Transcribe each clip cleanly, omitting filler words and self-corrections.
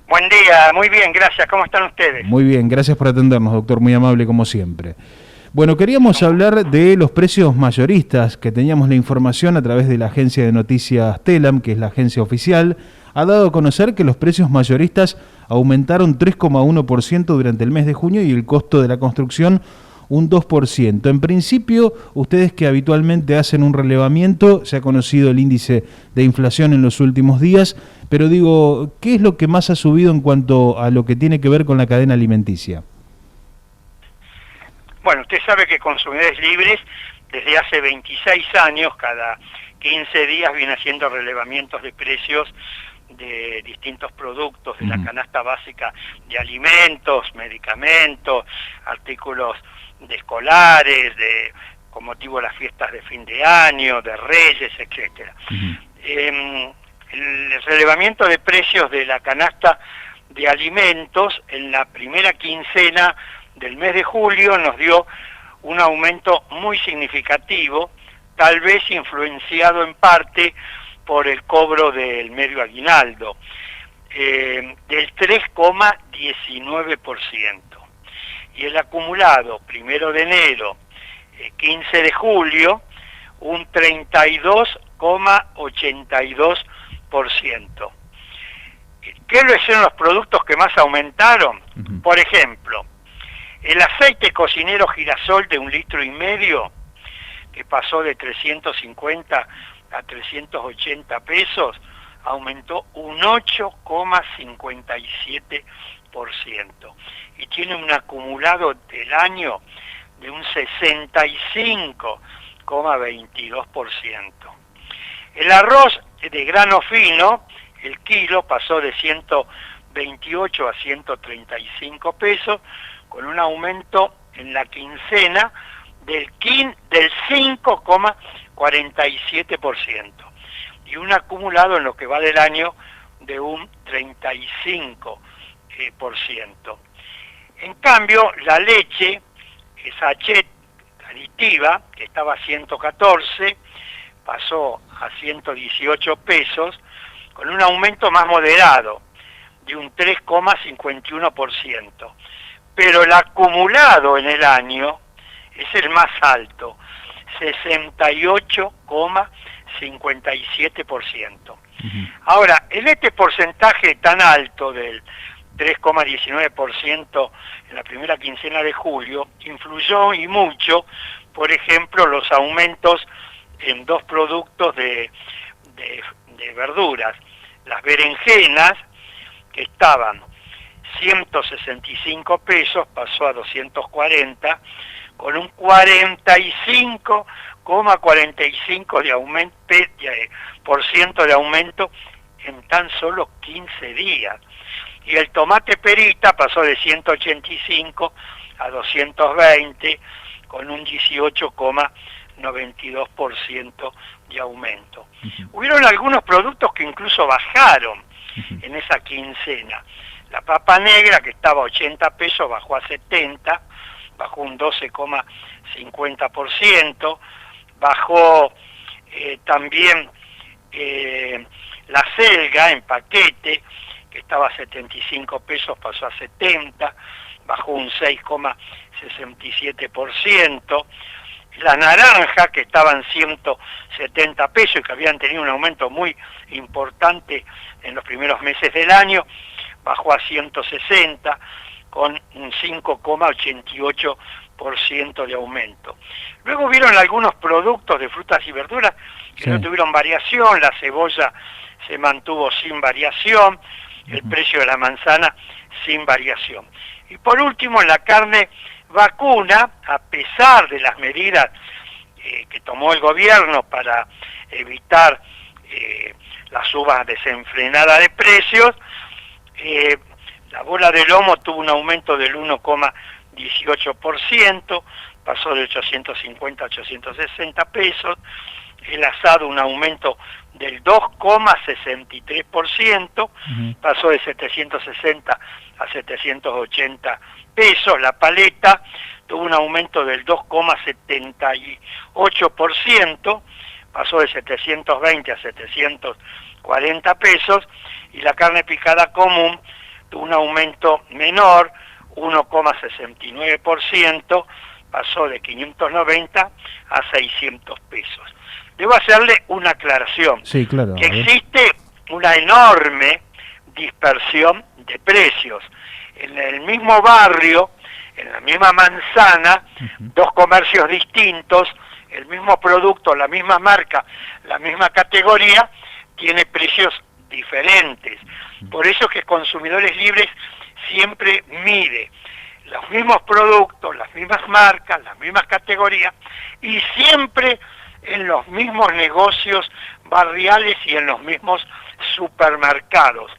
Buen día, muy bien, gracias. ¿Cómo están ustedes? Muy bien, gracias por atendernos, doctor, muy amable como siempre. Bueno, queríamos hablar de los precios mayoristas, que teníamos la información a través de la agencia de noticias Telam, que es la agencia oficial, ha dado a conocer que los precios mayoristas aumentaron 3,1% durante el mes de junio y el costo de la construcción un 2%. En principio, ustedes que habitualmente hacen un relevamiento, se ha conocido el índice de inflación en los últimos días, pero digo, ¿qué es lo que más ha subido en cuanto a lo que tiene que ver con la cadena alimenticia? Bueno, usted sabe que Consumidores Libres, desde hace 26 años, cada 15 días viene haciendo relevamientos de precios de distintos productos de la canasta básica de alimentos, medicamentos, artículos de escolares, con motivo de las fiestas de fin de año, de Reyes, etcétera. El relevamiento de precios de la canasta de alimentos en la primera quincena del mes de julio nos dio un aumento muy significativo, tal vez influenciado en parte por el cobro del medio aguinaldo, del 3,19%. Y el acumulado, 1 de enero, 15 de julio, un 32,82%. ¿Qué son los productos que más aumentaron? Por ejemplo, el aceite cocinero girasol de 1,5 litros, que pasó de 350 a 380 pesos, aumentó un 8,57% y tiene un acumulado del año de un 65,22%. El arroz de grano fino, el kilo, pasó de 128 a 135 pesos, con un aumento en la quincena del 5,47% y un acumulado en lo que va del año de un 35%. En cambio, la leche, sachet aditiva, que estaba a 114, pasó a 118 pesos, con un aumento más moderado, de un 3,51%. Pero el acumulado en el año es el más alto, 68,57%. Ahora, en este porcentaje tan alto del 3,19% en la primera quincena de julio, influyó y mucho, por ejemplo, los aumentos en dos productos de verduras. Las berenjenas, que estaban 165 pesos, pasó a 240, con un 45,45% de aumento en tan solo 15 días. Y el tomate perita pasó de 185 a 220, con un 18,92% de aumento. Hubieron algunos productos que incluso bajaron en esa quincena. La papa negra, que estaba a 80 pesos, bajó a 70, bajó un 12,50%, bajó también la selga en paquete, que estaba a 75 pesos, pasó a 70, bajó un 6,67%, la naranja, que estaban 170 pesos y que habían tenido un aumento muy importante en los primeros meses del año, bajó a 160, con un 5,88% de aumento. Luego vieron algunos productos de frutas y verduras que no tuvieron variación. La cebolla se mantuvo sin variación, el precio de la manzana sin variación. Y por último, en la carne vacuna, a pesar de las medidas que tomó el gobierno para evitar la suba desenfrenada de precios, la bola de lomo tuvo un aumento del 1,18%, pasó de 850 a 860 pesos, el asado un aumento del 2,63%, pasó de 760 a 780 pesos, la paleta tuvo un aumento del 2,78%, pasó de 720 a 740 pesos, y la carne picada común tuvo un aumento menor, 1,69%, pasó de 590 a 600 pesos. Debo hacerle una aclaración, sí, claro, que existe una enorme dispersión de precios. En el mismo barrio, en la misma manzana, dos comercios distintos, el mismo producto, la misma marca, la misma categoría, tiene precios diferentes. Por eso es que Consumidores Libres siempre mide los mismos productos, las mismas marcas, las mismas categorías, y siempre en los mismos negocios barriales y en los mismos supermercados.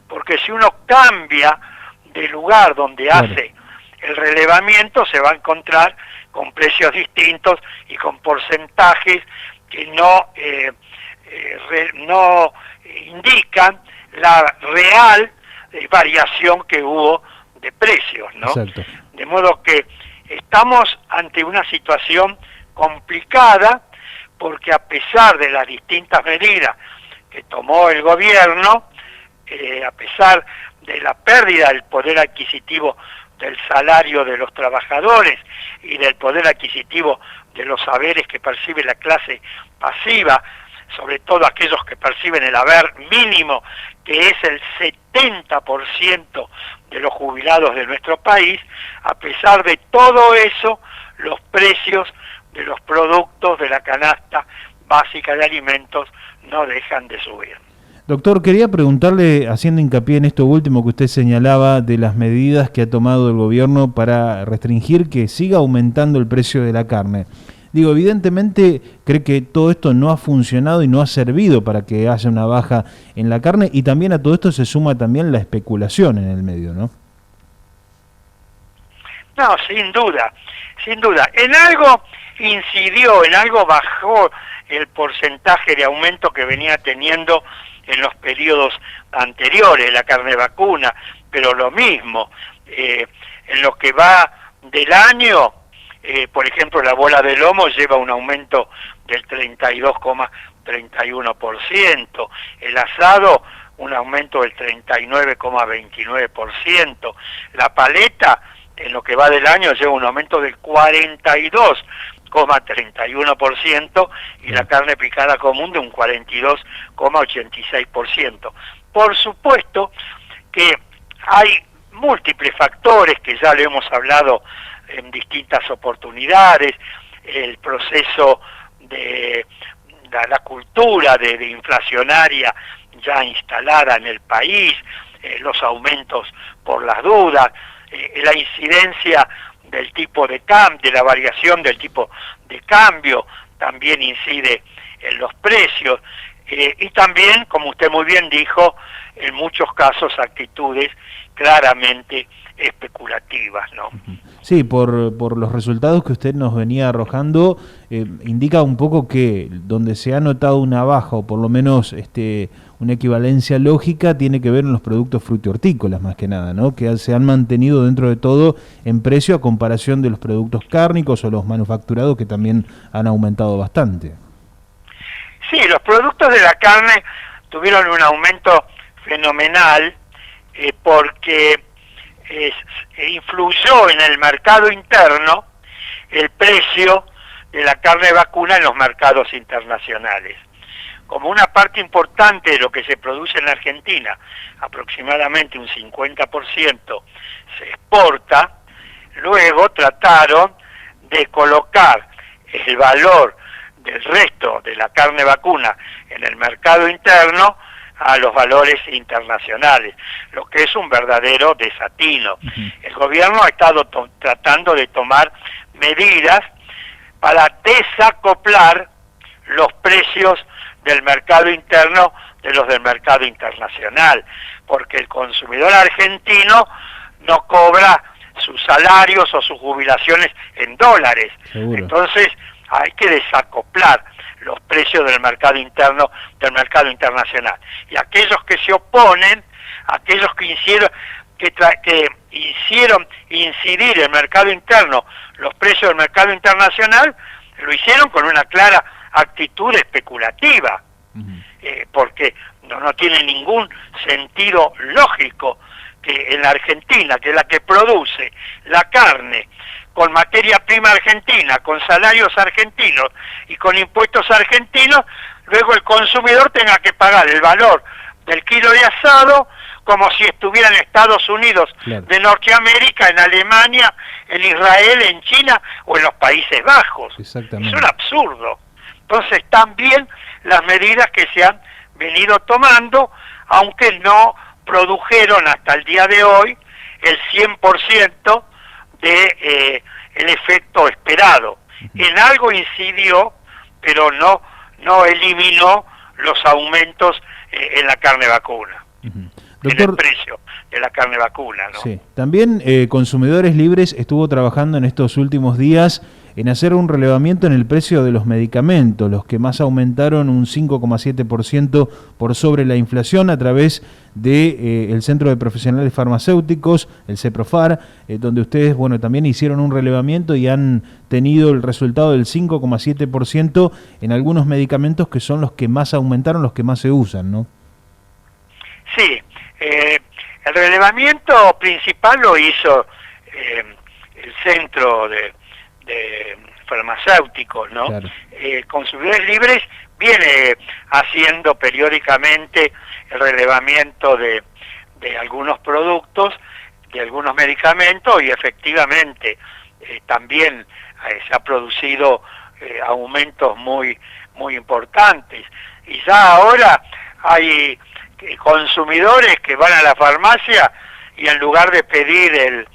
Porque si uno cambia de lugar donde hace el relevamiento, se va a encontrar con precios distintos y con porcentajes que no indican la real variación que hubo de precios, ¿no? Exacto. De modo que estamos ante una situación complicada, porque a pesar de las distintas medidas que tomó el gobierno, a pesar de la pérdida del poder adquisitivo del salario de los trabajadores y del poder adquisitivo de los saberes que percibe la clase pasiva, sobre todo aquellos que perciben el haber mínimo, que es el 70% de los jubilados de nuestro país, a pesar de todo eso, los precios de los productos de la canasta básica de alimentos no dejan de subir. Doctor, quería preguntarle, haciendo hincapié en esto último que usted señalaba de las medidas que ha tomado el gobierno para restringir que siga aumentando el precio de la carne. Digo, evidentemente cree que todo esto no ha funcionado y no ha servido para que haya una baja en la carne, y también a todo esto se suma también la especulación en el medio, ¿no? No, sin duda, sin duda. En algo incidió, en algo bajó el porcentaje de aumento que venía teniendo en los periodos anteriores, la carne vacuna, pero lo mismo, en lo que va del año, por ejemplo, la bola de lomo lleva un aumento del 32,31%, el asado un aumento del 39,29%, la paleta en lo que va del año lleva un aumento del 42,31% y la carne picada común de un 42,86%. Por supuesto que hay múltiples factores que ya lo hemos hablado en distintas oportunidades, el proceso de la cultura de inflacionaria ya instalada en el país, los aumentos por las dudas, la incidencia del tipo de cambio, de la variación del tipo de cambio, también incide en los precios, y también, como usted muy bien dijo, en muchos casos actitudes claramente especulativas, ¿no? Sí, por los resultados que usted nos venía arrojando, indica un poco que donde se ha notado una baja, o por lo menos una equivalencia lógica, tiene que ver en los productos frutícolas más que nada, ¿no? Que se han mantenido dentro de todo en precio a comparación de los productos cárnicos o los manufacturados, que también han aumentado bastante. Sí, los productos de la carne tuvieron un aumento fenomenal porque influyó en el mercado interno el precio de la carne vacuna en los mercados internacionales. Como una parte importante de lo que se produce en la Argentina, aproximadamente un 50%, se exporta, luego trataron de colocar el valor del resto de la carne vacuna en el mercado interno a los valores internacionales, lo que es un verdadero desatino. El gobierno ha estado tratando de tomar medidas para desacoplar los precios del mercado interno de los del mercado internacional, porque el consumidor argentino no cobra sus salarios o sus jubilaciones en dólares. Seguro. Entonces hay que desacoplar los precios del mercado interno del mercado internacional. Y aquellos que se oponen, aquellos que hicieron incidir el mercado interno los precios del mercado internacional, lo hicieron con una clara actitud especulativa, porque no tiene ningún sentido lógico que en la Argentina, que es la que produce la carne, con materia prima argentina, con salarios argentinos y con impuestos argentinos, luego el consumidor tenga que pagar el valor del kilo de asado como si estuviera en Estados Unidos de Norteamérica, en Alemania, en Israel, en China o en los Países Bajos. Exactamente. Es un absurdo. Entonces, también las medidas que se han venido tomando, aunque no produjeron hasta el día de hoy el 100% de el efecto esperado. En algo incidió, pero no eliminó los aumentos en la carne vacuna, Doctor, en el precio de la carne vacuna, ¿no? Sí. También Consumidores Libres estuvo trabajando en estos últimos días en hacer un relevamiento en el precio de los medicamentos, los que más aumentaron un 5,7% por sobre la inflación a través de el Centro de Profesionales Farmacéuticos, el CEPROFAR, donde ustedes, bueno, también hicieron un relevamiento y han tenido el resultado del 5,7% en algunos medicamentos que son los que más aumentaron, los que más se usan, ¿no? Sí, el relevamiento principal lo hizo el Centro de Farmacéuticos, ¿no? Claro. Consumidores Libres viene haciendo periódicamente el relevamiento de algunos productos, de algunos medicamentos, y efectivamente también se ha producido aumentos muy importantes. Y ya ahora hay consumidores que van a la farmacia y en lugar de pedir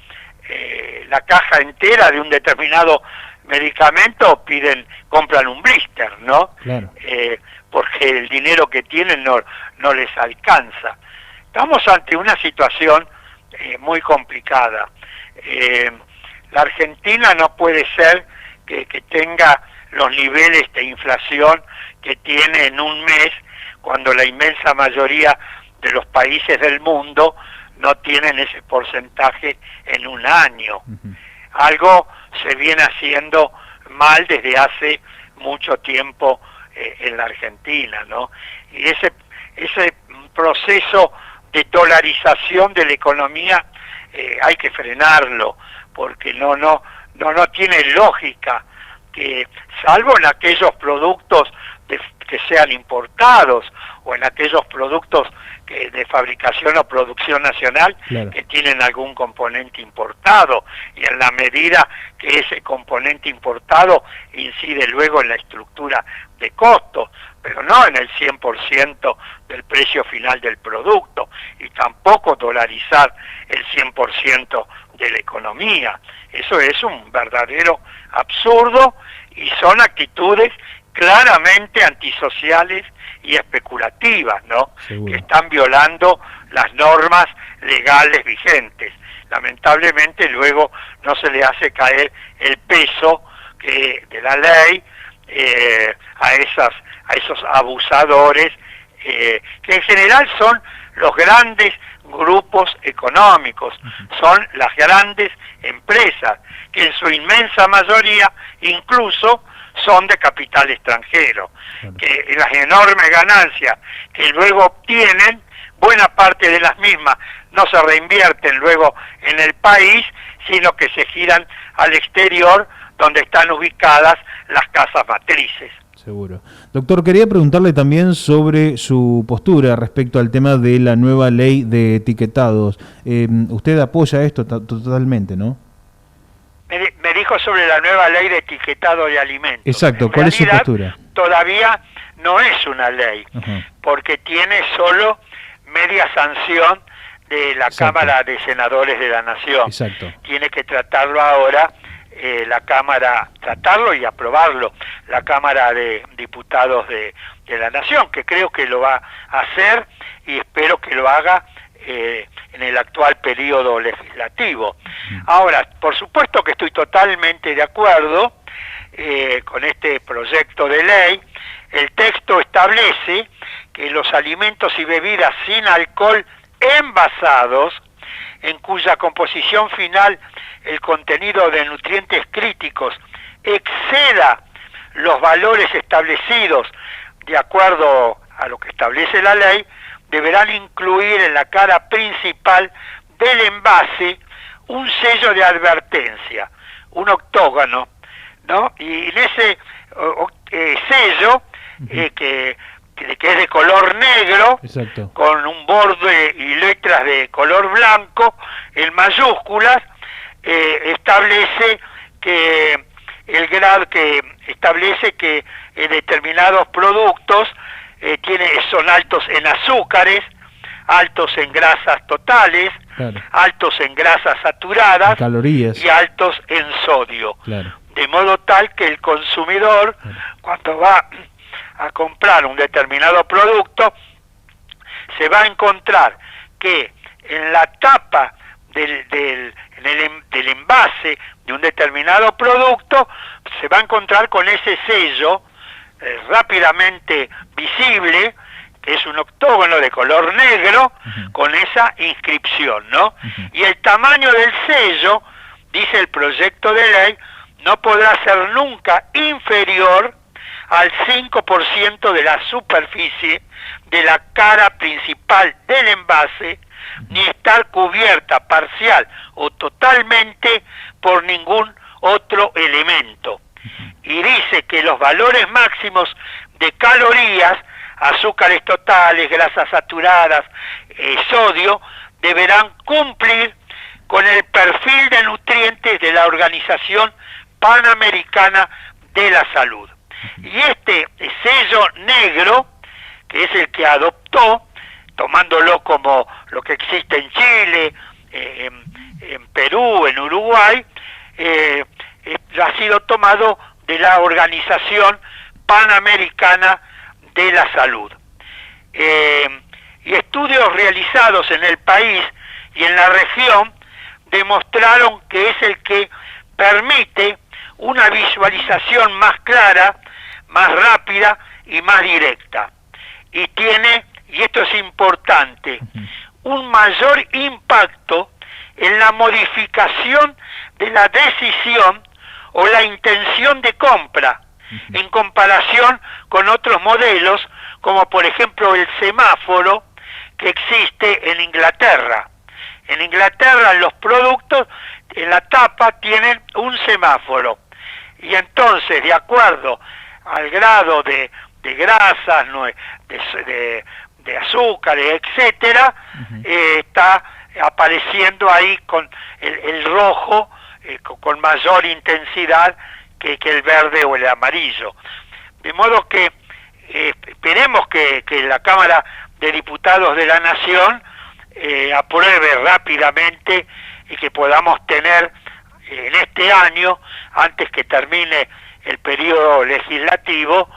la caja entera de un determinado medicamento compran un blister, ¿no? Claro. Porque el dinero que tienen no les alcanza. Estamos ante una situación muy complicada. La Argentina no puede ser que tenga los niveles de inflación que tiene en un mes, cuando la inmensa mayoría de los países del mundo no tienen ese porcentaje en un año. Algo se viene haciendo mal desde hace mucho tiempo en la Argentina, ¿no? Y ese proceso de dolarización de la economía hay que frenarlo, porque no tiene lógica que, salvo en aquellos productos que sean importados o en aquellos productos de fabricación o producción nacional, claro, que tienen algún componente importado, y en la medida que ese componente importado incide luego en la estructura de costos, pero no en el 100% del precio final del producto, y tampoco dolarizar el 100% de la economía. Eso es un verdadero absurdo y son actitudes claramente antisociales y especulativas, ¿no? Seguro. Que están violando las normas legales vigentes. Lamentablemente luego no se le hace caer el peso de la ley a esos abusadores, que en general son los grandes grupos económicos, son las grandes empresas, que en su inmensa mayoría incluso son de capital extranjero, claro, que las enormes ganancias que luego obtienen, buena parte de las mismas no se reinvierten luego en el país, sino que se giran al exterior, donde están ubicadas las casas matrices. Seguro. Doctor, quería preguntarle también sobre su postura respecto al tema de la nueva ley de etiquetados. Usted apoya esto totalmente, ¿no? Me dijo sobre la nueva ley de etiquetado de alimentos. Exacto, ¿cuál es su postura? Todavía no es una ley, porque tiene solo media sanción de la Cámara de Senadores de la Nación. Exacto. Tiene que tratarlo ahora la Cámara, tratarlo y aprobarlo la Cámara de Diputados de la Nación, que creo que lo va a hacer y espero que lo haga en el actual periodo legislativo. Ahora, por supuesto que estoy totalmente de acuerdo con este proyecto de ley. El texto establece que los alimentos y bebidas sin alcohol envasados, en cuya composición final el contenido de nutrientes críticos exceda los valores establecidos de acuerdo a lo que establece la ley, deberán incluir en la cara principal del envase un sello de advertencia, un octógono, ¿no? Y en ese sello, que es de color negro, exacto, con un borde y letras de color blanco, en mayúsculas, establece que determinados productos son altos en azúcares, altos en grasas totales, claro, altos en grasas saturadas, calorías, y altos en sodio. claro, De modo tal que el consumidor, claro, cuando va a comprar un determinado producto, se va a encontrar que en la tapa del envase de un determinado producto se va a encontrar con ese sello rápidamente visible, que es un octógono de color negro, con esa inscripción, ¿no? Y el tamaño del sello, dice el proyecto de ley, no podrá ser nunca inferior al 5% de la superficie de la cara principal del envase, ni estar cubierta parcial o totalmente por ningún otro elemento. Y dice que los valores máximos de calorías, azúcares totales, grasas saturadas, sodio, deberán cumplir con el perfil de nutrientes de la Organización Panamericana de la Salud. Y este sello negro, que es el que adoptó, tomándolo como lo que existe en Chile, en Perú, en Uruguay, ha sido tomado de la Organización Panamericana de la Salud. Y estudios realizados en el país y en la región demostraron que es el que permite una visualización más clara, más rápida y más directa. Y tiene, y esto es importante, un mayor impacto en la modificación de la decisión o la intención de compra, en comparación con otros modelos, como por ejemplo el semáforo que existe en Inglaterra. En Inglaterra los productos en la tapa tienen un semáforo, y entonces, de acuerdo al grado de grasas, de azúcares, etcétera, está apareciendo ahí con el rojo con mayor intensidad que el verde o el amarillo. De modo que esperemos que la Cámara de Diputados de la Nación apruebe rápidamente y que podamos tener en este año, antes que termine el periodo legislativo,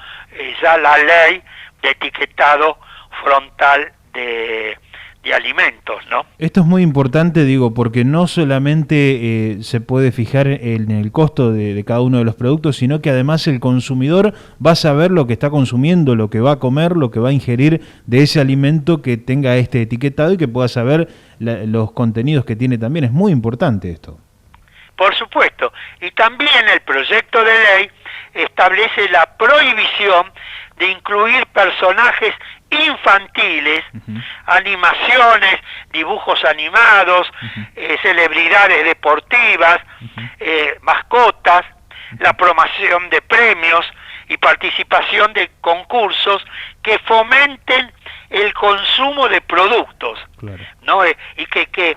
ya la ley de etiquetado frontal de alimentos, ¿no? Esto es muy importante, digo, porque no solamente se puede fijar en el costo de cada uno de los productos, sino que además el consumidor va a saber lo que está consumiendo, lo que va a comer, lo que va a ingerir de ese alimento que tenga este etiquetado y que pueda saber los contenidos que tiene también. Es muy importante esto. Por supuesto. Y también el proyecto de ley establece la prohibición de incluir personajes infantiles, animaciones, dibujos animados, celebridades deportivas, mascotas, la promoción de premios y participación de concursos que fomenten el consumo de productos, claro, ¿no? Y que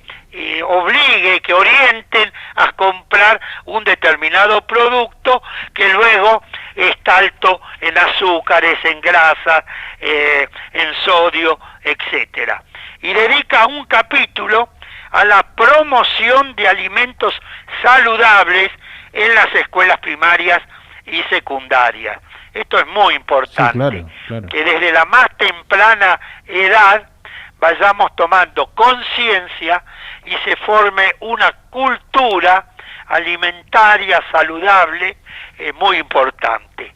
obligue, que orienten a comprar un determinado producto que luego está alto en azúcares, en grasas, en sodio, etcétera. Y dedica un capítulo a la promoción de alimentos saludables en las escuelas primarias y secundarias. Esto es muy importante, sí, claro, claro, que desde la más temprana edad vayamos tomando conciencia y se forme una cultura alimentaria saludable muy importante,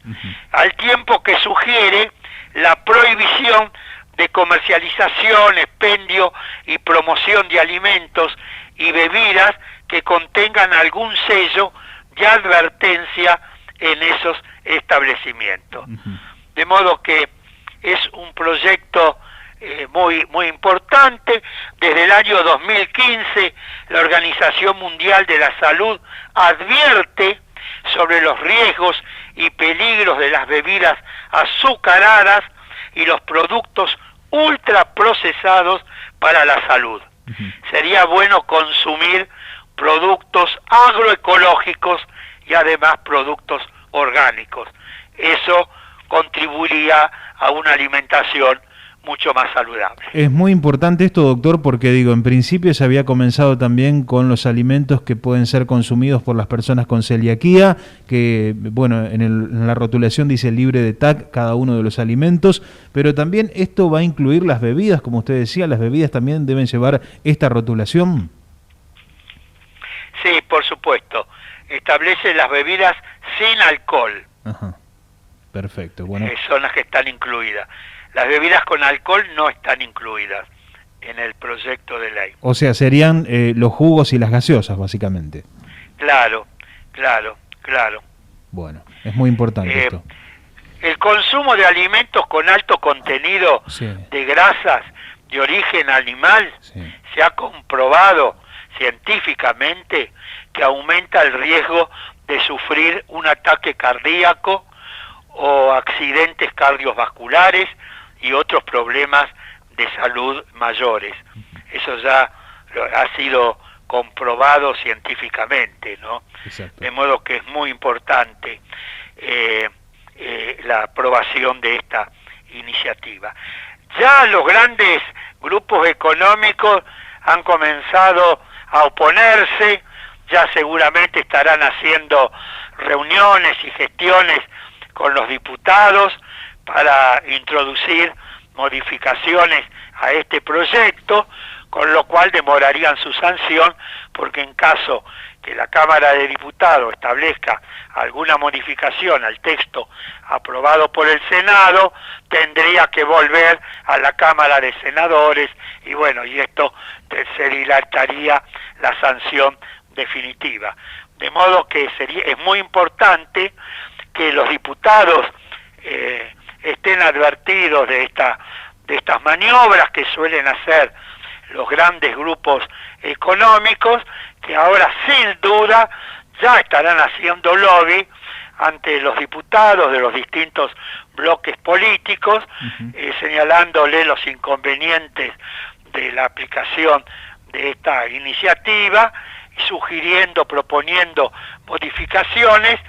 al tiempo que sugiere la prohibición de comercialización, expendio y promoción de alimentos y bebidas que contengan algún sello de advertencia en esos establecimientos. De modo que es un proyecto muy importante. Desde el año 2015, la Organización Mundial de la Salud advierte sobre los riesgos y peligros de las bebidas azucaradas y los productos ultraprocesados para la salud. Sería bueno consumir productos agroecológicos y además productos orgánicos. Eso contribuiría a una alimentación mucho más saludable. Es muy importante esto, doctor, porque digo, en principio se había comenzado también con los alimentos que pueden ser consumidos por las personas con celiaquía, que, bueno, en la rotulación dice libre de TAC cada uno de los alimentos, pero también esto va a incluir las bebidas, como usted decía, las bebidas también deben llevar esta rotulación. Sí, por supuesto. Establece las bebidas sin alcohol. Ajá. Perfecto. Bueno. Son las que están incluidas. Las bebidas con alcohol no están incluidas en el proyecto de ley. O sea, serían los jugos y las gaseosas, básicamente. Claro. Bueno, es muy importante esto. El consumo de alimentos con alto contenido de grasas de origen animal se ha comprobado científicamente que aumenta el riesgo de sufrir un ataque cardíaco o accidentes cardiovasculares y otros problemas de salud mayores. Eso ya ha sido comprobado científicamente, ¿no? Exacto. De modo que es muy importante la aprobación de esta iniciativa. Ya los grandes grupos económicos han comenzado a oponerse, ya seguramente estarán haciendo reuniones y gestiones con los diputados para introducir modificaciones a este proyecto, con lo cual demorarían su sanción, porque en caso que la Cámara de Diputados establezca alguna modificación al texto aprobado por el Senado, tendría que volver a la Cámara de Senadores, y bueno, y esto se dilataría la sanción definitiva. De modo que es muy importante que los diputados estén advertidos de estas maniobras que suelen hacer los grandes grupos económicos, que ahora sin duda ya estarán haciendo lobby ante los diputados de los distintos bloques políticos, señalándole los inconvenientes de la aplicación de esta iniciativa, y sugiriendo, proponiendo modificaciones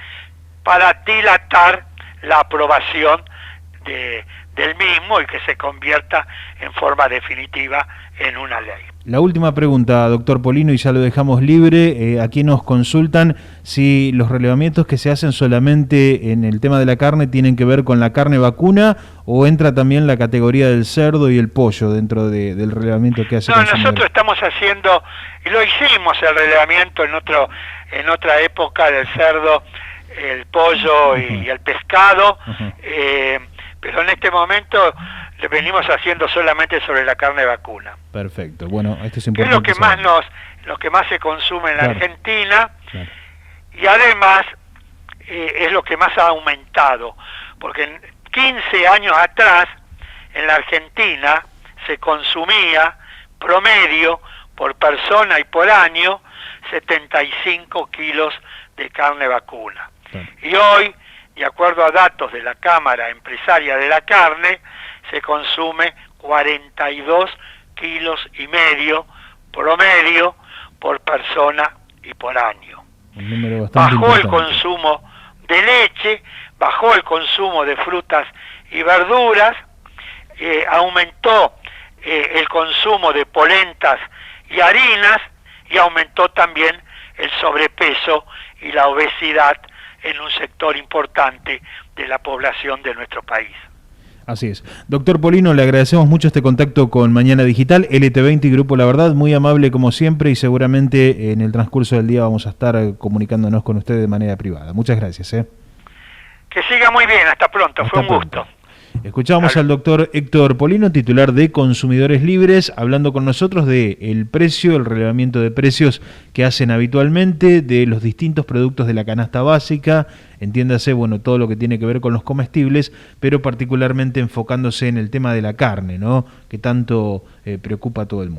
para dilatar la aprobación del mismo y que se convierta en forma definitiva en una ley. La última pregunta, doctor Polino, y ya lo dejamos libre. Aquí nos consultan si los relevamientos que se hacen solamente en el tema de la carne tienen que ver con la carne vacuna o entra también la categoría del cerdo y el pollo dentro del relevamiento que hace. No, nosotros estamos haciendo, y lo hicimos el relevamiento en otra época del cerdo, el pollo y el pescado, pero en este momento lo venimos haciendo solamente sobre la carne vacuna. Perfecto, bueno, esto es importante. Es lo que más se consume en la Argentina, y además es lo que más ha aumentado, porque 15 años atrás en la Argentina se consumía promedio por persona y por año 75 kilos de carne vacuna. Y hoy, de acuerdo a datos de la Cámara Empresaria de la Carne, se consume 42 kilos y medio promedio por persona y por año. Bajó el consumo de leche, bajó el consumo de frutas y verduras, aumentó el consumo de polentas y harinas, y aumentó también el sobrepeso y la obesidad en un sector importante de la población de nuestro país. Así es. Doctor Polino, le agradecemos mucho este contacto con Mañana Digital, LT20 y Grupo La Verdad, muy amable como siempre, y seguramente en el transcurso del día vamos a estar comunicándonos con usted de manera privada. Muchas gracias. Que siga muy bien, hasta pronto, fue un gusto. Escuchamos al doctor Héctor Polino, titular de Consumidores Libres, hablando con nosotros de el precio, el relevamiento de precios que hacen habitualmente de los distintos productos de la canasta básica, entiéndase, bueno, todo lo que tiene que ver con los comestibles, pero particularmente enfocándose en el tema de la carne, ¿no?, que tanto preocupa a todo el mundo.